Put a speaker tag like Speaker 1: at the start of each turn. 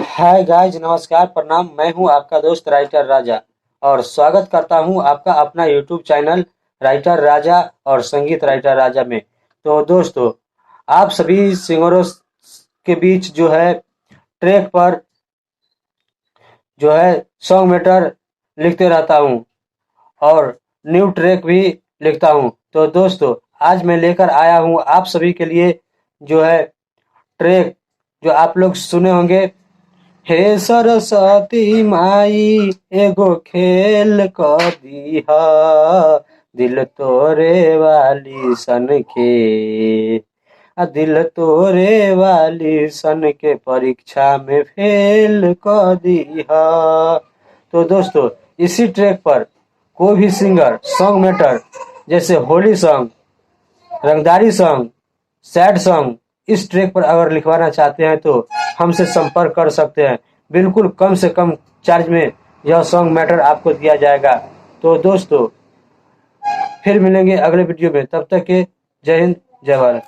Speaker 1: Hi guys, नमस्कार, प्रणाम। मैं हूं आपका दोस्त राइटर राजा और स्वागत करता हूं आपका अपना यूट्यूब चैनल राइटर राजा और संगीत राइटर राजा में। तो दोस्तों, आप सभी सिंगरों के बीच जो है ट्रैक पर जो है सॉन्ग मैटर लिखते रहता हूं और न्यू ट्रैक भी लिखता हूं। तो दोस्तों, आज मैं लेकर आया हूं आप सभी के लिए जो है ट्रैक जो आप लोग सुने होंगे। हे सरस्वती माई एगो खेल क दीहा, दिल तोरे वाली सन के, दिल तोरे वाली सन के परीक्षा में फेल क दीहा। तो दोस्तों, इसी ट्रैक पर कोई भी सिंगर सॉन्ग मैटर जैसे होली सॉन्ग, रंगदारी सॉन्ग, सैड सॉन्ग इस ट्रैक पर अगर लिखवाना चाहते हैं तो हमसे संपर्क कर सकते हैं। बिल्कुल कम से कम चार्ज में यह सॉन्ग मैटर आपको दिया जाएगा। तो दोस्तों, फिर मिलेंगे अगले वीडियो में। तब तक के जय हिंद, जय भारत।